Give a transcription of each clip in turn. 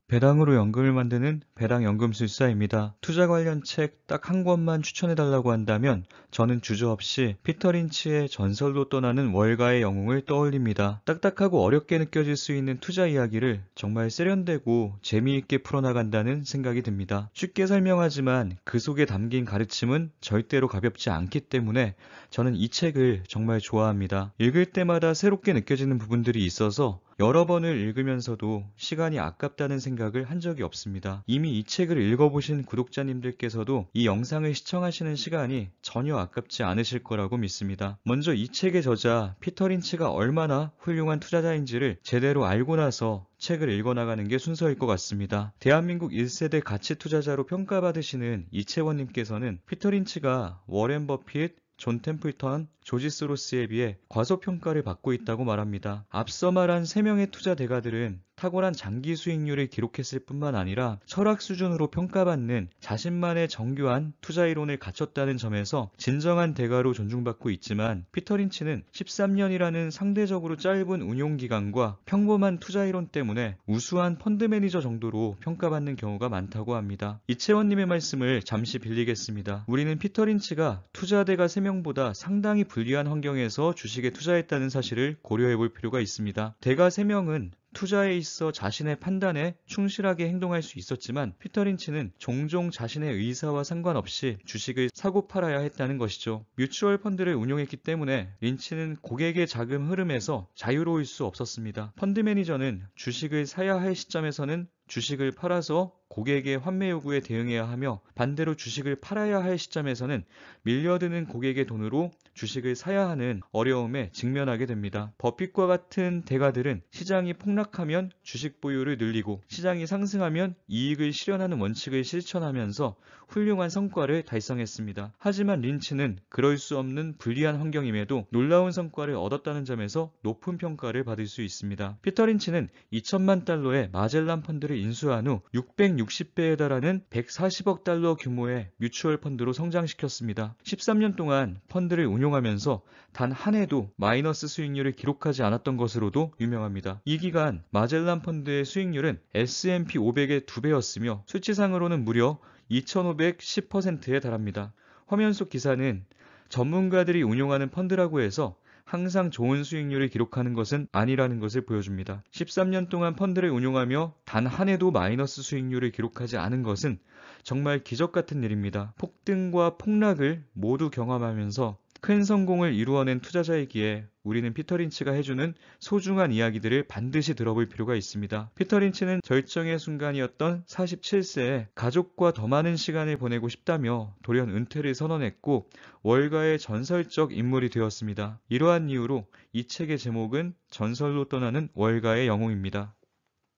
배당으로 연금을 만드는 배당연금술사입니다. 투자 관련 책 딱 한 권만 추천해달라고 한다면 저는 주저없이 피터 린치의 전설로 떠나는 월가의 영웅을 떠올립니다. 딱딱하고 어렵게 느껴질 수 있는 투자 이야기를 정말 세련되고 재미있게 풀어나간다는 생각이 듭니다. 쉽게 설명하지만 그 속에 담긴 가르침은 절대로 가볍지 않기 때문에 저는 이 책을 정말 좋아합니다. 읽을 때마다 새롭게 느껴지는 부분들이 있어서 여러 번을 읽으면서도 시간이 아깝다는 생각을 한 적이 없습니다. 이미 이 책을 읽어보신 구독자님들께서도 이 영상을 시청하시는 시간이 전혀 아깝지 않으실 거라고 믿습니다. 먼저 이 책의 저자 피터 린치가 얼마나 훌륭한 투자자인지를 제대로 알고 나서 책을 읽어나가는 게 순서일 것 같습니다. 대한민국 1세대 가치 투자자로 평가받으시는 이채원님께서는 피터 린치가 워렌 버핏, 존 템플턴, 조지 소로스에 비해 과소평가를 받고 있다고 말합니다. 앞서 말한 3명의 투자 대가들은 탁월한 장기 수익률을 기록했을 뿐만 아니라 철학 수준으로 평가받는 자신만의 정교한 투자 이론을 갖췄다는 점에서 진정한 대가로 존중받고 있지만 피터 린치는 13년이라는 상대적으로 짧은 운용기간과 평범한 투자 이론 때문에 우수한 펀드 매니저 정도로 평가받는 경우가 많다고 합니다. 이채원님의 말씀을 잠시 빌리겠습니다. 우리는 피터 린치가 투자대가 3명보다 상당히 불리한 환경에서 주식에 투자했다는 사실을 고려해 볼 필요가 있습니다. 대가 3명은 투자에 있어 자신의 판단에 충실하게 행동할 수 있었지만 피터 린치는 종종 자신의 의사와 상관없이 주식을 사고 팔아야 했다는 것이죠. 뮤추얼 펀드를 운용했기 때문에 린치는 고객의 자금 흐름에서 자유로울 수 없었습니다. 펀드 매니저는 주식을 사야 할 시점에서는 주식을 팔아서 고객의 환매 요구에 대응해야 하며 반대로 주식을 팔아야 할 시점에서는 밀려드는 고객의 돈으로 주식을 사야 하는 어려움에 직면하게 됩니다. 버핏과 같은 대가들은 시장이 폭락하면 주식 보유를 늘리고 시장이 상승하면 이익을 실현하는 원칙을 실천하면서 훌륭한 성과를 달성했습니다. 하지만 린치는 그럴 수 없는 불리한 환경임에도 놀라운 성과를 얻었다는 점에서 높은 평가를 받을 수 있습니다. 피터 린치는 2천만 달러의 마젤란 펀드를 인수한 후 660배에 달하는 140억 달러 규모의 뮤추얼 펀드로 성장시켰습니다. 13년 동안 펀드를 운용하면서 단 한 해도 마이너스 수익률을 기록하지 않았던 것으로도 유명합니다. 이 기간 마젤란 펀드의 수익률은 S&P 500의 2배였으며 수치상으로는 무려 2510%에 달합니다. 화면 속 기사는 전문가들이 운용하는 펀드라고 해서 항상 좋은 수익률을 기록하는 것은 아니라는 것을 보여줍니다. 13년 동안 펀드를 운용하며 단 한 해도 마이너스 수익률을 기록하지 않은 것은 정말 기적 같은 일입니다. 폭등과 폭락을 모두 경험하면서 큰 성공을 이루어낸 투자자이기에 우리는 피터 린치가 해주는 소중한 이야기들을 반드시 들어볼 필요가 있습니다. 피터 린치는 절정의 순간이었던 47세에 가족과 더 많은 시간을 보내고 싶다며 돌연 은퇴를 선언했고 월가의 전설적 인물이 되었습니다. 이러한 이유로 이 책의 제목은 전설로 떠나는 월가의 영웅입니다.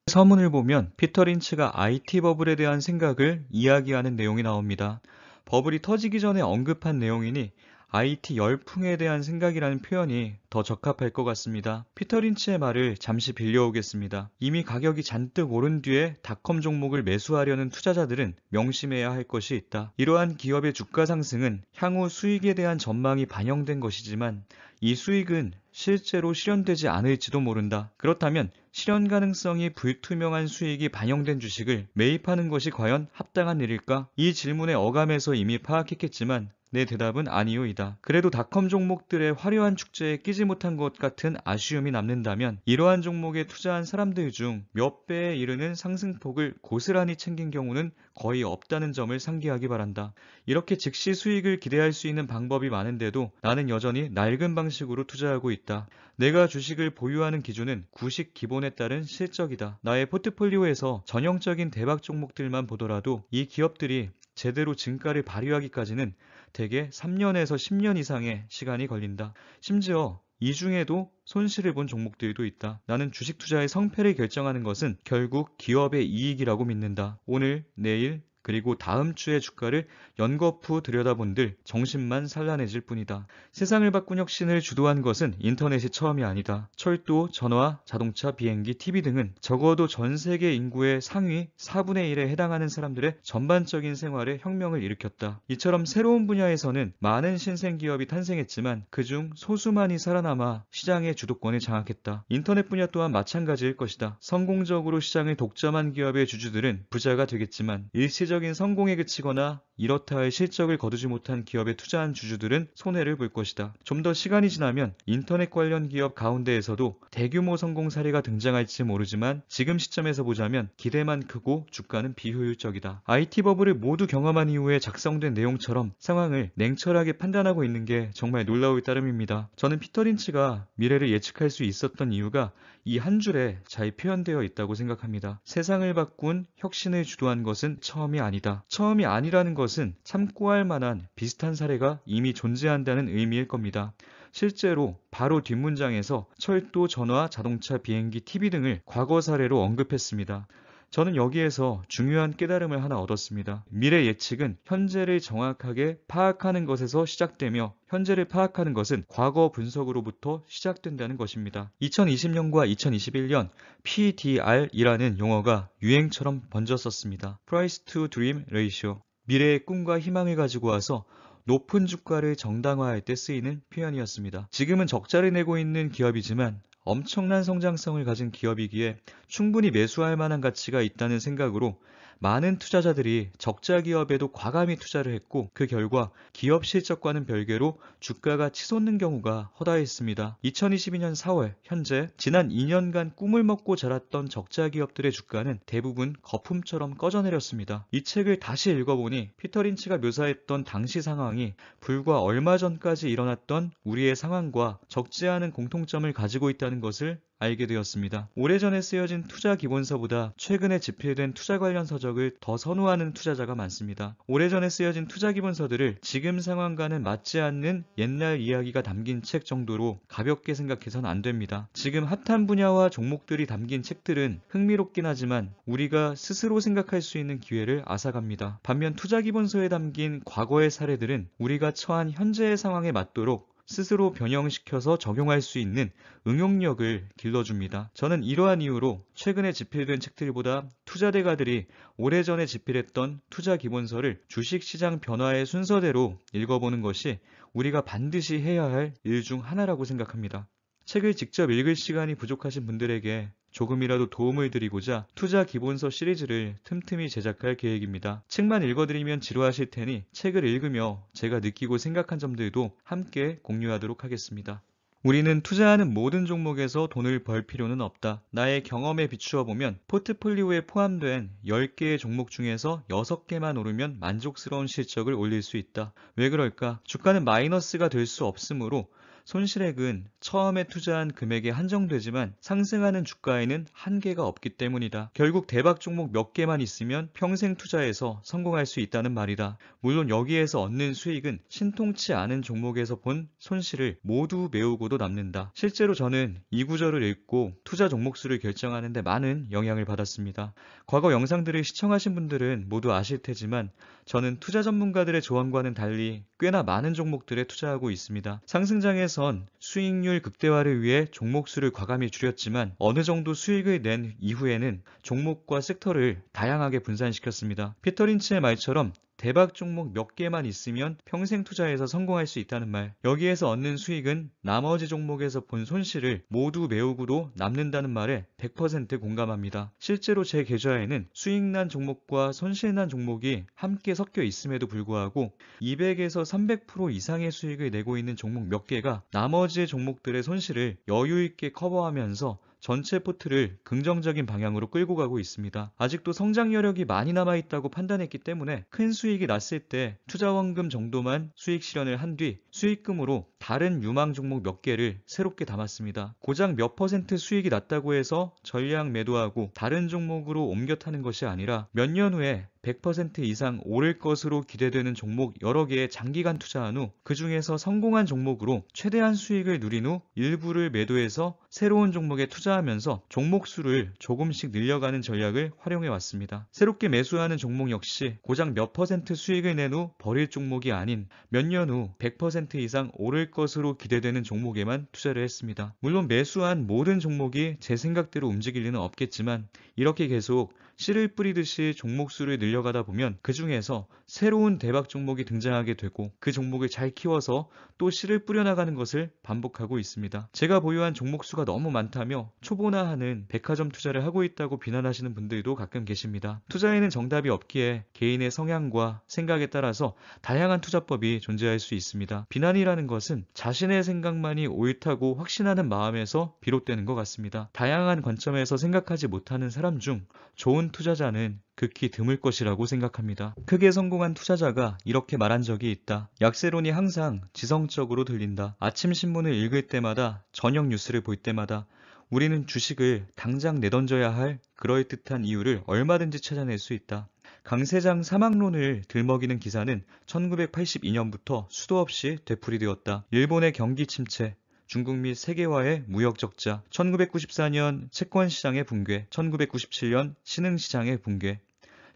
서문을 보면 피터 린치가 IT 버블에 대한 생각을 이야기하는 내용이 나옵니다. 버블이 터지기 전에 언급한 내용이니 IT 열풍에 대한 생각이라는 표현이 더 적합할 것 같습니다. 피터 린치의 말을 잠시 빌려오겠습니다. 이미 가격이 잔뜩 오른 뒤에 닷컴 종목을 매수하려는 투자자들은 명심해야 할 것이 있다. 이러한 기업의 주가 상승은 향후 수익에 대한 전망이 반영된 것이지만 이 수익은 실제로 실현되지 않을지도 모른다. 그렇다면 실현 가능성이 불투명한 수익이 반영된 주식을 매입하는 것이 과연 합당한 일일까? 이 질문의 어감에서 이미 파악했겠지만 내 대답은 아니오이다. 그래도 닷컴 종목들의 화려한 축제에 끼지 못한 것 같은 아쉬움이 남는다면 이러한 종목에 투자한 사람들 중 몇 배에 이르는 상승폭을 고스란히 챙긴 경우는 거의 없다는 점을 상기하기 바란다. 이렇게 즉시 수익을 기대할 수 있는 방법이 많은데도 나는 여전히 낡은 방식으로 투자하고 있다. 내가 주식을 보유하는 기준은 구식 기본에 따른 실적이다. 나의 포트폴리오에서 전형적인 대박 종목들만 보더라도 이 기업들이 제대로 진가를 발휘하기까지는 대개 3년에서 10년 이상의 시간이 걸린다. 심지어 이 중에도 손실을 본 종목들도 있다. 나는 주식 투자의 성패를 결정하는 것은 결국 기업의 이익이라고 믿는다. 오늘, 내일, 그리고 다음 주의 주가를 연거푸 들여다본들 정신만 산란해질 뿐이다. 세상을 바꾼 혁신을 주도한 것은 인터넷이 처음이 아니다. 철도, 전화, 자동차, 비행기, TV 등은 적어도 전 세계 인구의 상위 4분의 1에 해당하는 사람들의 전반적인 생활에 혁명을 일으켰다. 이처럼 새로운 분야에서는 많은 신생기업이 탄생했지만 그중 소수만이 살아남아 시장의 주도권을 장악했다. 인터넷 분야 또한 마찬가지일 것이다. 성공적으로 시장을 독점한 기업의 주주들은 부자가 되겠지만 일시적인 성공에 그치거나 이렇다 할 실적을 거두지 못한 기업에 투자한 주주들은 손해를 볼 것이다. 좀 더 시간이 지나면 인터넷 관련 기업 가운데에서도 대규모 성공 사례가 등장할지 모르지만 지금 시점에서 보자면 기대만 크고 주가는 비효율적이다. IT 버블을 모두 경험한 이후에 작성된 내용처럼 상황을 냉철하게 판단하고 있는 게 정말 놀라울 따름입니다. 저는 피터 린치가 미래를 예측할 수 있었던 이유가 이 한 줄에 잘 표현되어 있다고 생각합니다. 세상을 바꾼 혁신을 주도한 것은 처음이 아니다. 처음이 아니라는 것은 참고할 만한 비슷한 사례가 이미 존재한다는 의미일 겁니다. 실제로 바로 뒷문장에서 철도, 전화, 자동차, 비행기, TV 등을 과거 사례로 언급했습니다. 저는 여기에서 중요한 깨달음을 하나 얻었습니다. 미래 예측은 현재를 정확하게 파악하는 것에서 시작되며 현재를 파악하는 것은 과거 분석으로부터 시작된다는 것입니다. 2020년과 2021년 PDR이라는 용어가 유행처럼 번졌었습니다. Price to Dream Ratio. 미래의 꿈과 희망을 가지고 와서 높은 주가를 정당화할 때 쓰이는 표현이었습니다. 지금은 적자를 내고 있는 기업이지만 엄청난 성장성을 가진 기업이기에 충분히 매수할 만한 가치가 있다는 생각으로 많은 투자자들이 적자 기업에도 과감히 투자를 했고 그 결과 기업 실적과는 별개로 주가가 치솟는 경우가 허다했습니다. 2022년 4월 현재 지난 2년간 꿈을 먹고 자랐던 적자 기업들의 주가는 대부분 거품처럼 꺼져내렸습니다. 이 책을 다시 읽어보니 피터 린치가 묘사했던 당시 상황이 불과 얼마 전까지 일어났던 우리의 상황과 적지 않은 공통점을 가지고 있다는 것을 알게 되었습니다. 오래전에 쓰여진 투자 기본서보다 최근에 집필된 투자 관련 서적을 더 선호하는 투자자가 많습니다. 오래전에 쓰여진 투자 기본서들을 지금 상황과는 맞지 않는 옛날 이야기가 담긴 책 정도로 가볍게 생각해서는 안 됩니다. 지금 핫한 분야와 종목들이 담긴 책들은 흥미롭긴 하지만 우리가 스스로 생각할 수 있는 기회를 앗아갑니다. 반면 투자 기본서에 담긴 과거의 사례들은 우리가 처한 현재의 상황에 맞도록 스스로 변형시켜서 적용할 수 있는 응용력을 길러줍니다. 저는 이러한 이유로 최근에 집필된 책들보다 투자대가들이 오래전에 집필했던 투자 기본서를 주식시장 변화의 순서대로 읽어보는 것이 우리가 반드시 해야 할 일 중 하나라고 생각합니다. 책을 직접 읽을 시간이 부족하신 분들에게 조금이라도 도움을 드리고자 투자 기본서 시리즈를 틈틈이 제작할 계획입니다. 책만 읽어드리면 지루하실 테니 책을 읽으며 제가 느끼고 생각한 점들도 함께 공유하도록 하겠습니다. 우리는 투자하는 모든 종목에서 돈을 벌 필요는 없다. 나의 경험에 비추어 보면 포트폴리오에 포함된 10개의 종목 중에서 6개만 오르면 만족스러운 실적을 올릴 수 있다. 왜 그럴까? 주가는 마이너스가 될 수 없으므로 손실액은 처음에 투자한 금액에 한정되지만 상승하는 주가에는 한계가 없기 때문이다. 결국 대박 종목 몇 개만 있으면 평생 투자해서 성공할 수 있다는 말이다. 물론 여기에서 얻는 수익은 신통치 않은 종목에서 본 손실을 모두 메우고도 남는다. 실제로 저는 이 구절을 읽고 투자 종목 수를 결정하는 데 많은 영향을 받았습니다. 과거 영상들을 시청하신 분들은 모두 아실 테지만 저는 투자 전문가들의 조언과는 달리 꽤나 많은 종목들에 투자하고 있습니다. 상승장에선 수익률 극대화를 위해 종목 수를 과감히 줄였지만 어느 정도 수익을 낸 이후에는 종목과 섹터를 다양하게 분산시켰습니다. 피터 린치의 말처럼 대박 종목 몇 개만 있으면 평생 투자해서 성공할 수 있다는 말. 여기에서 얻는 수익은 나머지 종목에서 본 손실을 모두 메우고도 남는다는 말에 100% 공감합니다. 실제로 제 계좌에는 수익난 종목과 손실난 종목이 함께 섞여 있음에도 불구하고 200에서 300% 이상의 수익을 내고 있는 종목 몇 개가 나머지 종목들의 손실을 여유 있게 커버하면서 전체 포트를 긍정적인 방향으로 끌고 가고 있습니다. 아직도 성장 여력이 많이 남아있다고 판단했기 때문에 큰 수익이 났을 때 투자원금 정도만 수익 실현을 한 뒤 수익금으로 다른 유망 종목 몇 개를 새롭게 담았습니다. 고작 몇 퍼센트 수익이 났다고 해서 전량 매도하고 다른 종목으로 옮겨 타는 것이 아니라 몇 년 후에 100% 이상 오를 것으로 기대되는 종목 여러 개에 장기간 투자한 후 그 중에서 성공한 종목으로 최대한 수익을 누린 후 일부를 매도해서 새로운 종목에 투자하면서 종목 수를 조금씩 늘려가는 전략을 활용해 왔습니다. 새롭게 매수하는 종목 역시 고작 몇 퍼센트 수익을 낸 후 버릴 종목이 아닌 몇 년 후 100% 이상 오를 것으로 기대되는 종목에만 투자를 했습니다. 물론 매수한 모든 종목이 제 생각대로 움직일 리는 없겠지만 이렇게 계속 씨를 뿌리듯이 종목 수를 늘려가다 보면 그 중에서 새로운 대박 종목이 등장하게 되고 그 종목을 잘 키워서 또 씨를 뿌려나가는 것을 반복하고 있습니다. 제가 보유한 종목 수가 너무 많다며 초보나 하는 백화점 투자를 하고 있다고 비난하시는 분들도 가끔 계십니다. 투자에는 정답이 없기에 개인의 성향과 생각에 따라서 다양한 투자법이 존재할 수 있습니다. 비난이라는 것은 자신의 생각만이 옳다고 확신하는 마음에서 비롯되는 것 같습니다. 다양한 관점에서 생각하지 못하는 사람 중 좋은 투자자는 극히 드물 것이라고 생각합니다. 크게 성공한 투자자가 이렇게 말한 적이 있다. 약세론이 항상 지성적으로 들린다. 아침 신문을 읽을 때마다 저녁 뉴스를 볼 때마다 우리는 주식을 당장 내던져야 할 그럴듯한 이유를 얼마든지 찾아낼 수 있다. 강세장 사망론을 들먹이는 기사는 1982년부터 수도 없이 되풀이되었다. 일본의 경기 침체, 중국 및 세계와의 무역 적자, 1994년 채권시장의 붕괴, 1997년 신흥시장의 붕괴,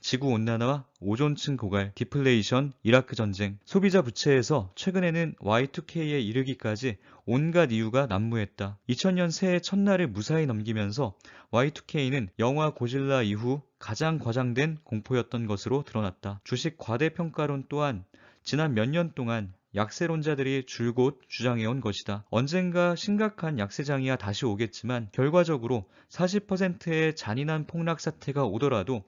지구온난화, 오존층 고갈, 디플레이션, 이라크 전쟁, 소비자 부채에서 최근에는 Y2K에 이르기까지 온갖 이유가 난무했다. 2000년 새해 첫날을 무사히 넘기면서 Y2K는 영화 고질라 이후 가장 과장된 공포였던 것으로 드러났다. 주식 과대평가론 또한 지난 몇 년 동안 약세론자들이 줄곧 주장해온 것이다. 언젠가 심각한 약세장이야 다시 오겠지만 결과적으로 40%의 잔인한 폭락 사태가 오더라도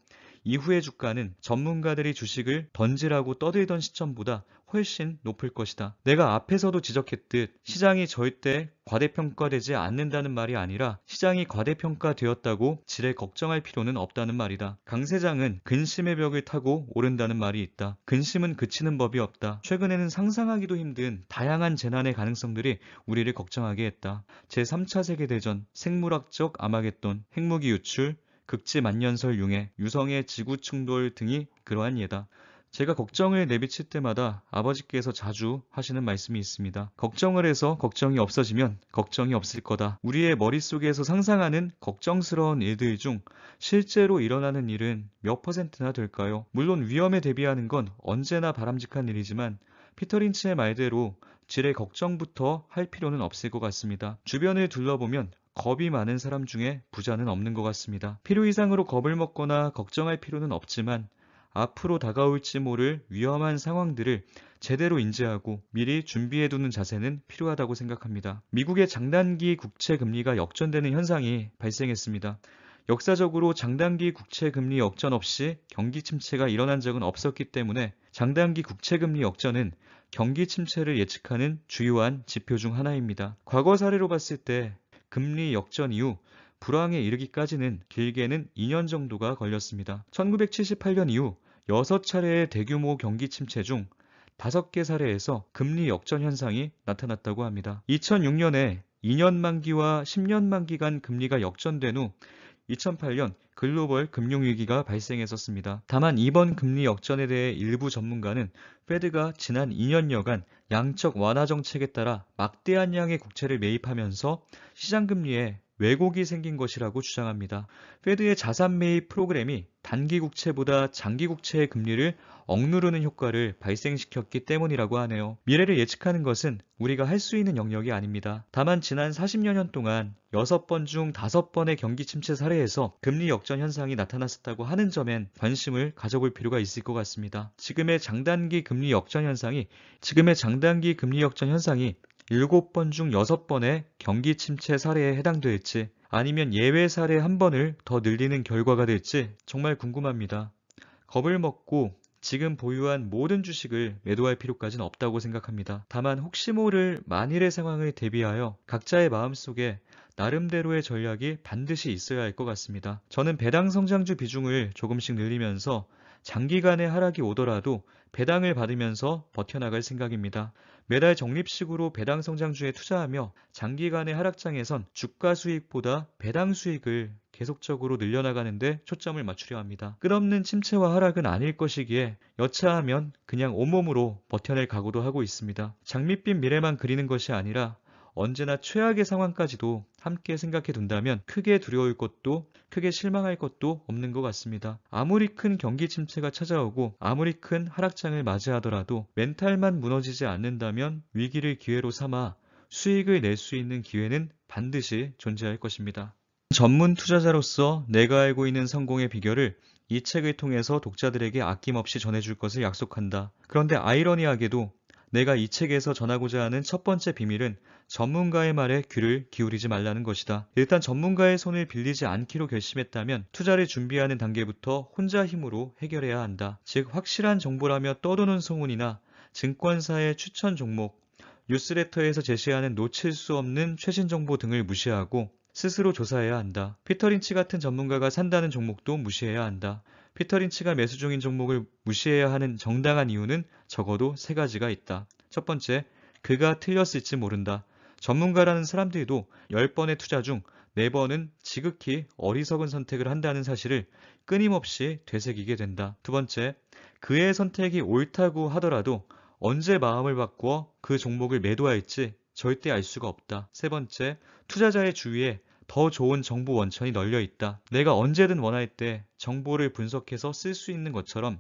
이후의 주가는 전문가들이 주식을 던지라고 떠들던 시점보다 훨씬 높을 것이다. 내가 앞에서도 지적했듯 시장이 절대 과대평가되지 않는다는 말이 아니라 시장이 과대평가되었다고 지레 걱정할 필요는 없다는 말이다. 강세장은 근심의 벽을 타고 오른다는 말이 있다. 근심은 그치는 법이 없다. 최근에는 상상하기도 힘든 다양한 재난의 가능성들이 우리를 걱정하게 했다. 제3차 세계대전, 생물학적 아마겟돈, 핵무기 유출, 극지만년설 융해, 유성의 지구 충돌 등이 그러한 예다. 제가 걱정을 내비칠 때마다 아버지께서 자주 하시는 말씀이 있습니다. 걱정을 해서 걱정이 없어지면 걱정이 없을 거다. 우리의 머릿속에서 상상하는 걱정스러운 일들 중 실제로 일어나는 일은 몇 퍼센트나 될까요? 물론 위험에 대비하는 건 언제나 바람직한 일이지만 피터 린치의 말대로 지레 걱정부터 할 필요는 없을 것 같습니다. 주변을 둘러보면 겁이 많은 사람 중에 부자는 없는 것 같습니다. 필요 이상으로 겁을 먹거나 걱정할 필요는 없지만 앞으로 다가올지 모를 위험한 상황들을 제대로 인지하고 미리 준비해두는 자세는 필요하다고 생각합니다. 미국의 장단기 국채 금리가 역전되는 현상이 발생했습니다. 역사적으로 장단기 국채 금리 역전 없이 경기 침체가 일어난 적은 없었기 때문에 장단기 국채 금리 역전은 경기 침체를 예측하는 주요한 지표 중 하나입니다. 과거 사례로 봤을 때 금리 역전 이후 불황에 이르기까지는 길게는 2년 정도가 걸렸습니다. 1978년 이후 6차례의 대규모 경기 침체 중 5개 사례에서 금리 역전 현상이 나타났다고 합니다. 2006년에 2년 만기와 10년 만기 간 금리가 역전된 후 2008년 글로벌 금융위기가 발생했었습니다. 다만 이번 금리 역전에 대해 일부 전문가는 페드가 지난 2년여간 양적 완화 정책에 따라 막대한 양의 국채를 매입하면서 시장금리에 왜곡이 생긴 것이라고 주장합니다. 페드의 자산 매입 프로그램이 단기 국채보다 장기 국채의 금리를 억누르는 효과를 발생시켰기 때문이라고 하네요. 미래를 예측하는 것은 우리가 할 수 있는 영역이 아닙니다. 다만 지난 40여 년 동안 6번 중 5번의 경기 침체 사례에서 금리 역전 현상이 나타났었다고 하는 점엔 관심을 가져볼 필요가 있을 것 같습니다. 지금의 장단기 금리 역전 현상이 7번 중 6번의 경기 침체 사례에 해당될지 아니면 예외 사례 한 번을 더 늘리는 결과가 될지 정말 궁금합니다. 겁을 먹고 지금 보유한 모든 주식을 매도할 필요까지는 없다고 생각합니다. 다만 혹시 모를 만일의 상황을 대비하여 각자의 마음속에 나름대로의 전략이 반드시 있어야 할 것 같습니다. 저는 배당 성장주 비중을 조금씩 늘리면서 장기간의 하락이 오더라도 배당을 받으면서 버텨나갈 생각입니다. 매달 적립식으로 배당 성장주에 투자하며 장기간의 하락장에선 주가 수익보다 배당 수익을 계속적으로 늘려나가는 데 초점을 맞추려 합니다. 끝없는 침체와 하락은 아닐 것이기에 여차하면 그냥 온몸으로 버텨낼 각오도 하고 있습니다. 장밋빛 미래만 그리는 것이 아니라 언제나 최악의 상황까지도 함께 생각해 둔다면 크게 두려울 것도 크게 실망할 것도 없는 것 같습니다. 아무리 큰 경기 침체가 찾아오고 아무리 큰 하락장을 맞이하더라도 멘탈만 무너지지 않는다면 위기를 기회로 삼아 수익을 낼 수 있는 기회는 반드시 존재할 것입니다. 전문 투자자로서 내가 알고 있는 성공의 비결을 이 책을 통해서 독자들에게 아낌없이 전해줄 것을 약속한다. 그런데 아이러니하게도 내가 이 책에서 전하고자 하는 첫 번째 비밀은 전문가의 말에 귀를 기울이지 말라는 것이다. 일단 전문가의 손을 빌리지 않기로 결심했다면 투자를 준비하는 단계부터 혼자 힘으로 해결해야 한다. 즉 확실한 정보라며 떠도는 소문이나 증권사의 추천 종목, 뉴스레터에서 제시하는 놓칠 수 없는 최신 정보 등을 무시하고 스스로 조사해야 한다. 피터 린치 같은 전문가가 산다는 종목도 무시해야 한다. 피터 린치가 매수 중인 종목을 무시해야 하는 정당한 이유는 적어도 세 가지가 있다. 첫 번째, 그가 틀렸을지 모른다. 전문가라는 사람들도 10번의 투자 중 4번은 지극히 어리석은 선택을 한다는 사실을 끊임없이 되새기게 된다. 두 번째, 그의 선택이 옳다고 하더라도 언제 마음을 바꾸어 그 종목을 매도할지 절대 알 수가 없다. 세 번째, 투자자의 주위에 더 좋은 정보 원천이 널려 있다. 내가 언제든 원할 때 정보를 분석해서 쓸 수 있는 것처럼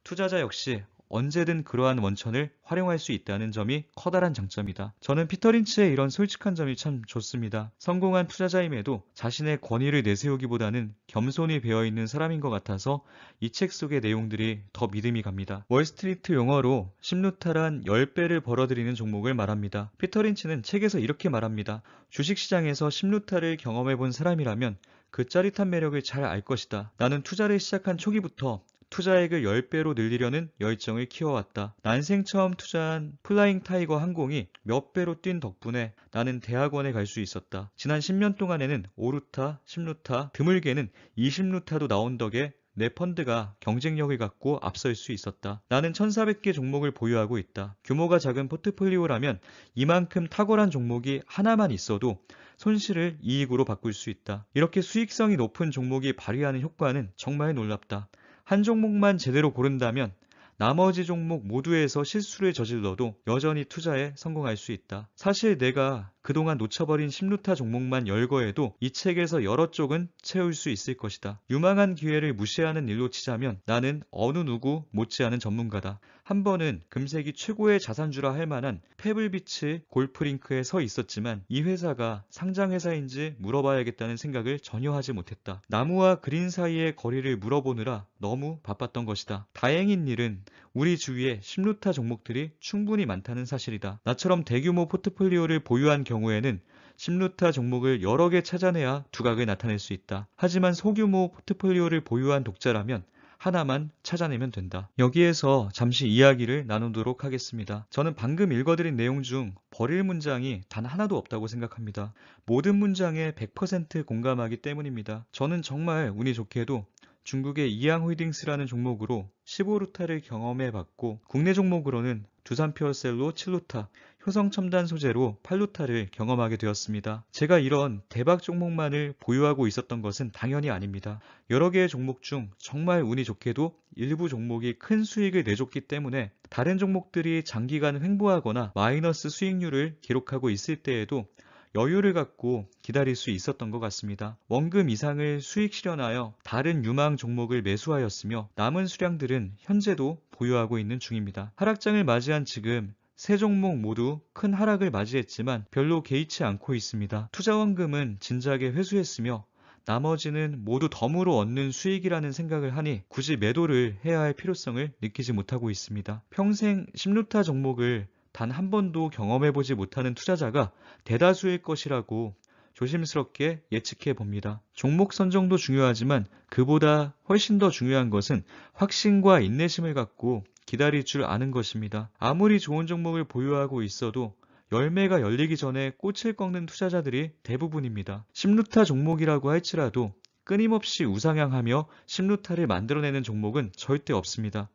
투자자 역시 언제든 그러한 원천을 활용할 수 있다는 점이 커다란 장점이다. 저는 피터 린치의 이런 솔직한 점이 참 좋습니다. 성공한 투자자임에도 자신의 권위를 내세우기보다는 겸손히 배어있는 사람인 것 같아서 이 책 속의 내용들이 더 믿음이 갑니다. 월스트리트 용어로 심루타란 10배를 벌어들이는 종목을 말합니다. 피터 린치는 책에서 이렇게 말합니다. 주식시장에서 심루타를 경험해본 사람이라면 그 짜릿한 매력을 잘 알 것이다. 나는 투자를 시작한 초기부터 투자액을 10배로 늘리려는 열정을 키워왔다. 난생 처음 투자한 플라잉 타이거 항공이 몇 배로 뛴 덕분에 나는 대학원에 갈 수 있었다. 지난 10년 동안에는 5루타, 10루타, 드물게는 20루타도 나온 덕에 내 펀드가 경쟁력을 갖고 앞설 수 있었다. 나는 1400개 종목을 보유하고 있다. 규모가 작은 포트폴리오라면 이만큼 탁월한 종목이 하나만 있어도 손실을 이익으로 바꿀 수 있다. 이렇게 수익성이 높은 종목이 발휘하는 효과는 정말 놀랍다. 한 종목만 제대로 고른다면 나머지 종목 모두에서 실수를 저질러도 여전히 투자에 성공할 수 있다. 사실 내가 그동안 놓쳐버린 심루타 종목만 열거해도 이 책에서 여러 쪽은 채울 수 있을 것이다. 유망한 기회를 무시하는 일로 치자면 나는 어느 누구 못지않은 전문가다. 한 번은 금색이 최고의 자산주라 할 만한 페블비치 골프링크에 서 있었지만 이 회사가 상장회사인지 물어봐야겠다는 생각을 전혀 하지 못했다. 나무와 그린 사이의 거리를 물어보느라 너무 바빴던 것이다. 다행인 일은 우리 주위에 심루타 종목들이 충분히 많다는 사실이다. 나처럼 대규모 포트폴리오를 보유한 경우에는 심루타 종목을 여러 개 찾아내야 두각을 나타낼 수 있다. 하지만 소규모 포트폴리오를 보유한 독자라면 하나만 찾아내면 된다. 여기에서 잠시 이야기를 나누도록 하겠습니다. 저는 방금 읽어드린 내용 중 버릴 문장이 단 하나도 없다고 생각합니다. 모든 문장에 100% 공감하기 때문입니다. 저는 정말 운이 좋게도 중국의 이양홀딩스라는 종목으로 15루타를 경험해봤고 국내 종목으로는 두산퓨어셀로 7루타, 효성첨단 소재로 8루타를 경험하게 되었습니다. 제가 이런 대박 종목만을 보유하고 있었던 것은 당연히 아닙니다. 여러 개의 종목 중 정말 운이 좋게도 일부 종목이 큰 수익을 내줬기 때문에 다른 종목들이 장기간 횡보하거나 마이너스 수익률을 기록하고 있을 때에도 여유를 갖고 기다릴 수 있었던 것 같습니다. 원금 이상을 수익 실현하여 다른 유망 종목을 매수하였으며 남은 수량들은 현재도 보유하고 있는 중입니다. 하락장을 맞이한 지금 세 종목 모두 큰 하락을 맞이했지만 별로 개의치 않고 있습니다. 투자 원금은 진작에 회수했으며 나머지는 모두 덤으로 얻는 수익이라는 생각을 하니 굳이 매도를 해야 할 필요성을 느끼지 못하고 있습니다. 평생 심루타 종목을 단 한 번도 경험해보지 못하는 투자자가 대다수일 것이라고 조심스럽게 예측해 봅니다. 종목 선정도 중요하지만 그보다 훨씬 더 중요한 것은 확신과 인내심을 갖고 기다릴 줄 아는 것입니다. 아무리 좋은 종목을 보유하고 있어도 열매가 열리기 전에 꽃을 꺾는 투자자들이 대부분입니다. 심루타 종목이라고 할지라도 끊임없이 우상향하며 심루타를 만들어내는 종목은 절대 없습니다.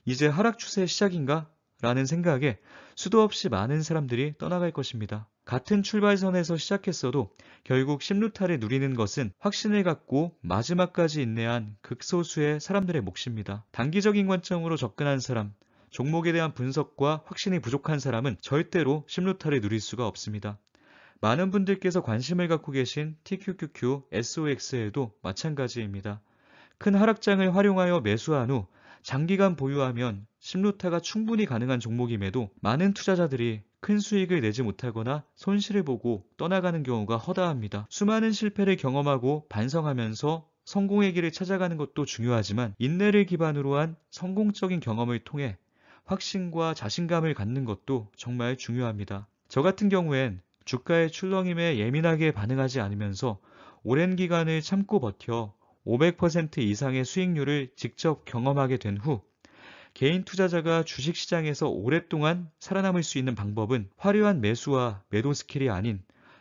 이제 하락 추세 시작인가? 라는 생각에 수도 없이 많은 사람들이 떠나갈 것입니다. 같은 출발선에서 시작했어도 결국 심루타를 누리는 것은 확신을 갖고 마지막까지 인내한 극소수의 사람들의 몫입니다. 단기적인 관점으로 접근한 사람, 종목에 대한 분석과 확신이 부족한 사람은 절대로 심루타를 누릴 수가 없습니다. 많은 분들께서 관심을 갖고 계신 TQQQ, SOX에도 마찬가지입니다. 큰 하락장을 활용하여 매수한 후 장기간 보유하면 심루타가 충분히 가능한 종목임에도 많은 투자자들이 큰 수익을 내지 못하거나 손실을 보고 떠나가는 경우가 허다합니다. 수많은 실패를 경험하고 반성하면서 성공의 길을 찾아가는 것도 중요하지만 인내를 기반으로 한 성공적인 경험을 통해 확신과 자신감을 갖는 것도 정말 중요합니다. 저 같은 경우엔 주가의 출렁임에 예민하게 반응하지 않으면서 오랜 기간을 참고 버텨 500% 이상의 수익률을 직접 경험하게 된 후 개인 투자자가 주식시장에서 오랫동안 살아남을 수 있는 방법은 화려한 매수와 매도 스킬이 아닌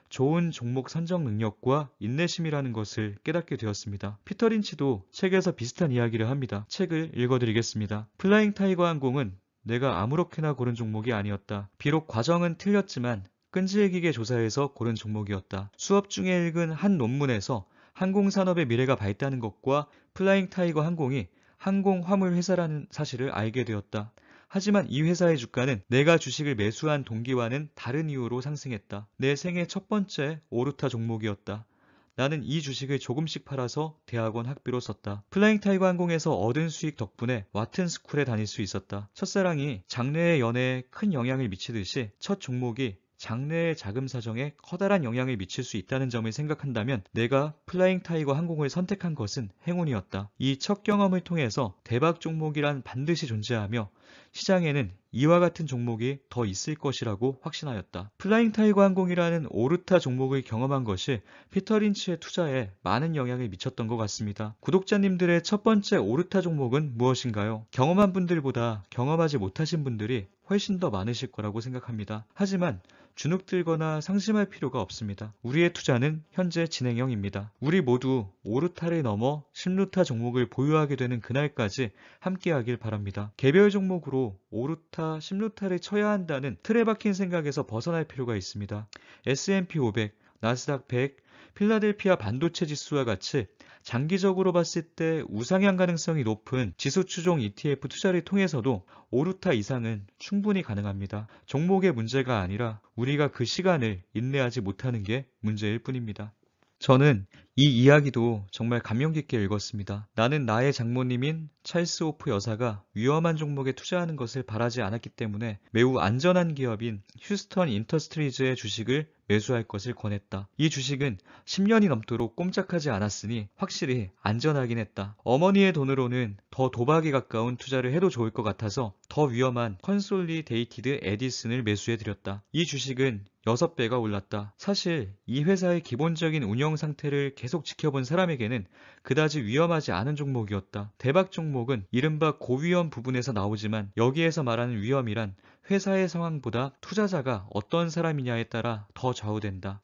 좋은 종목 선정 능력과 인내심이라는 것을 깨닫게 되었습니다. 피터 린치도 책에서 비슷한 이야기를 합니다. 책을 읽어드리겠습니다. 플라잉 타이거 항공은 내가 아무렇게나 고른 종목이 아니었다. 비록 과정은 틀렸지만 끈질기게 조사해서 고른 종목이었다. 수업 중에 읽은 한 논문에서 항공산업의 미래가 밝다는 것과 플라잉 타이거 항공이 항공 화물 회사라는 사실을 알게 되었다. 하지만 이 회사의 주가는 내가 주식을 매수한 동기와는 다른 이유로 상승했다. 내 생애 첫 번째 오르타 종목이었다. 나는 이 주식을 조금씩 팔아서 대학원 학비로 썼다. 플라잉 타이거 항공에서 얻은 수익 덕분에 와튼 스쿨에 다닐 수 있었다. 첫사랑이 장래의 연애에 큰 영향을 미치듯이 첫 종목이 장래의 자금 사정에 커다란 영향을 미칠 수 있다는 점을 생각한다면 내가 플라잉 타이거 항공을 선택한 것은 행운이었다. 이 첫 경험을 통해서 대박 종목이란 반드시 존재하며 시장에는 이와 같은 종목이 더 있을 것이라고 확신하였다. 플라잉 타이거 항공이라는 오르타 종목을 경험한 것이 피터 린치의 투자에 많은 영향을 미쳤던 것 같습니다. 구독자님들의 첫 번째 오르타 종목은 무엇인가요? 경험한 분들보다 경험하지 못하신 분들이 훨씬 더 많으실 거라고 생각합니다. 하지만 주눅들거나 상심할 필요가 없습니다. 우리의 투자는 현재 진행형입니다. 우리 모두 오르타를 넘어 심루타 종목을 보유하게 되는 그날까지 함께하길 바랍니다. 개별 종목으로 오르타, 심루타를 쳐야 한다는 틀에 박힌 생각에서 벗어날 필요가 있습니다. S&P 500, 나스닥 100, 필라델피아 반도체 지수와 같이 장기적으로 봤을 때 우상향 가능성이 높은 지수 추종 ETF 투자를 통해서도 오르타 이상은 충분히 가능합니다. 종목의 문제가 아니라 우리가 그 시간을 인내하지 못하는 게 문제일 뿐입니다. 저는 이 이야기도 정말 감명 깊게 읽었습니다. 나는 나의 장모님인 찰스 호프 여사가 위험한 종목에 투자하는 것을 바라지 않았기 때문에 매우 안전한 기업인 휴스턴 인더스트리즈의 주식을 매수할 것을 권했다. 이 주식은 10년이 넘도록 꼼짝하지 않았으니 확실히 안전하긴 했다. 어머니의 돈으로는 더 도박에 가까운 투자를 해도 좋을 것 같아서 더 위험한 컨솔리데이티드 에디슨을 매수해드렸다. 이 주식은 6배가 올랐다. 사실 이 회사의 기본적인 운영 상태를 계속 지켜본 사람에게는 그다지 위험하지 않은 종목이었다. 대박 종목은 이른바 고위험 부분에서 나오지만 여기에서 말하는 위험이란 회사의 상황보다 투자자가 어떤 사람이냐에 따라 더 좌우된다.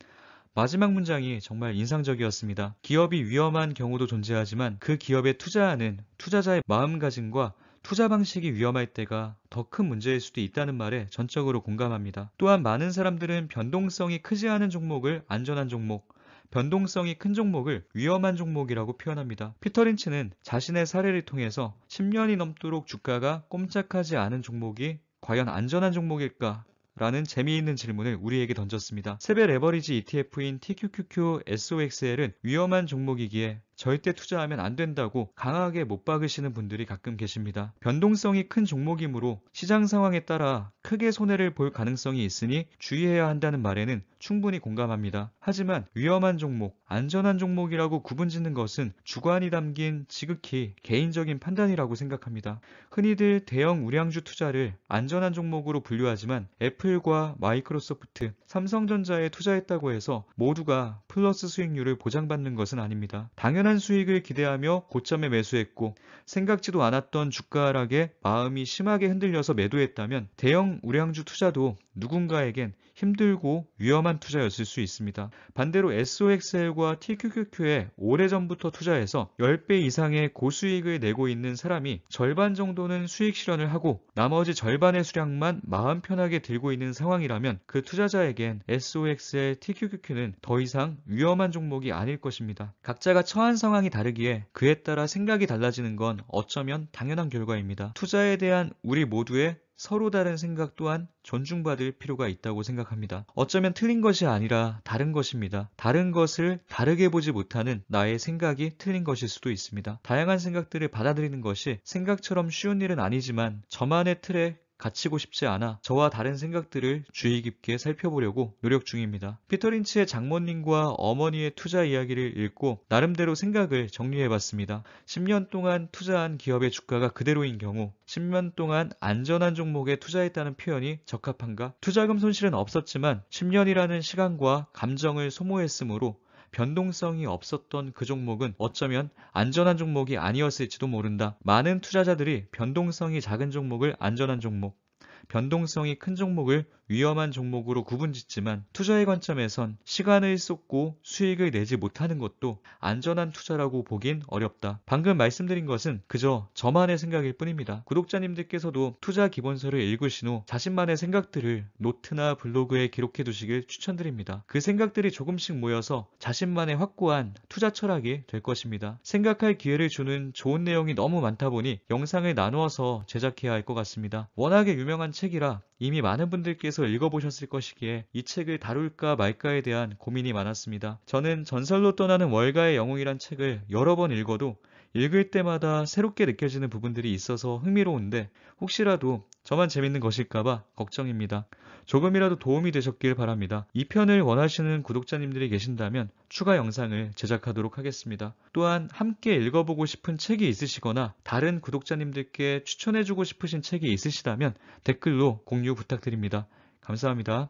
마지막 문장이 정말 인상적이었습니다. 기업이 위험한 경우도 존재하지만 그 기업에 투자하는 투자자의 마음가짐과 투자 방식이 위험할 때가 더 큰 문제일 수도 있다는 말에 전적으로 공감합니다. 또한 많은 사람들은 변동성이 크지 않은 종목을 안전한 종목, 변동성이 큰 종목을 위험한 종목이라고 표현합니다. 피터 린치는 자신의 사례를 통해서 10년이 넘도록 주가가 꼼짝하지 않은 종목이 과연 안전한 종목일까? 라는 재미있는 질문을 우리에게 던졌습니다. 세배 레버리지 ETF인 TQQQ SOXL은 위험한 종목이기에 절대 투자하면 안 된다고 강하게 못 박으시는 분들이 가끔 계십니다. 변동성이 큰 종목이므로 시장 상황에 따라 크게 손해를 볼 가능성이 있으니 주의해야 한다는 말에는 충분히 공감합니다. 하지만 위험한 종목, 안전한 종목이라고 구분짓는 것은 주관이 담긴 지극히 개인적인 판단이라고 생각합니다. 흔히들 대형 우량주 투자를 안전한 종목으로 분류하지만 애플과 마이크로소프트, 삼성전자에 투자했다고 해서 모두가 플러스 수익률을 보장받는 것은 아닙니다. 당연한 막연한 수익을 기대하며 고점에 매수했고 생각지도 않았던 주가 하락에 마음이 심하게 흔들려서 매도했다면 대형 우량주 투자도 누군가에겐 힘들고 위험한 투자였을 수 있습니다. 반대로 SOXL과 TQQQ에 오래전부터 투자해서 10배 이상의 고수익을 내고 있는 사람이 절반 정도는 수익 실현을 하고 나머지 절반의 수량만 마음 편하게 들고 있는 상황이라면 그 투자자에겐 SOXL, TQQQ는 더 이상 위험한 종목이 아닐 것입니다. 각자가 처한 상황이 다르기에 그에 따라 생각이 달라지는 건 어쩌면 당연한 결과입니다. 투자에 대한 우리 모두의 서로 다른 생각 또한 존중받을 필요가 있다고 생각합니다. 어쩌면 틀린 것이 아니라 다른 것입니다. 다른 것을 다르게 보지 못하는 나의 생각이 틀린 것일 수도 있습니다. 다양한 생각들을 받아들이는 것이 생각처럼 쉬운 일은 아니지만 저만의 틀에 갇히고 싶지 않아 저와 다른 생각들을 주의 깊게 살펴보려고 노력 중입니다. 피터 린치의 장모님과 어머니의 투자 이야기를 읽고 나름대로 생각을 정리해봤습니다. 10년 동안 투자한 기업의 주가가 그대로인 경우 10년 동안 안전한 종목에 투자했다는 표현이 적합한가? 투자금 손실은 없었지만 10년이라는 시간과 감정을 소모했으므로 변동성이 없었던 그 종목은 어쩌면 안전한 종목이 아니었을지도 모른다. 많은 투자자들이 변동성이 작은 종목을 안전한 종목, 변동성이 큰 종목을 위험한 종목으로 구분짓지만 투자의 관점에선 시간을 쏟고 수익을 내지 못하는 것도 안전한 투자라고 보긴 어렵다. 방금 말씀드린 것은 그저 저만의 생각일 뿐입니다. 구독자님들께서도 투자 기본서를 읽으신 후 자신만의 생각들을 노트나 블로그에 기록해 두시길 추천드립니다. 그 생각들이 조금씩 모여서 자신만의 확고한 투자 철학이 될 것입니다. 생각할 기회를 주는 좋은 내용이 너무 많다 보니 영상을 나누어서 제작해야 할 것 같습니다. 워낙에 유명한 책이라 이미 많은 분들께서 읽어보셨을 것이기에 이 책을 다룰까 말까에 대한 고민이 많았습니다. 저는 전설로 떠나는 월가의 영웅이란 책을 여러 번 읽어도 읽을 때마다 새롭게 느껴지는 부분들이 있어서 흥미로운데 혹시라도 저만 재밌는 것일까봐 걱정입니다. 조금이라도 도움이 되셨길 바랍니다. 2편을 원하시는 구독자님들이 계신다면 추가 영상을 제작하도록 하겠습니다. 또한 함께 읽어보고 싶은 책이 있으시거나 다른 구독자님들께 추천해주고 싶으신 책이 있으시다면 댓글로 공유 부탁드립니다. 감사합니다.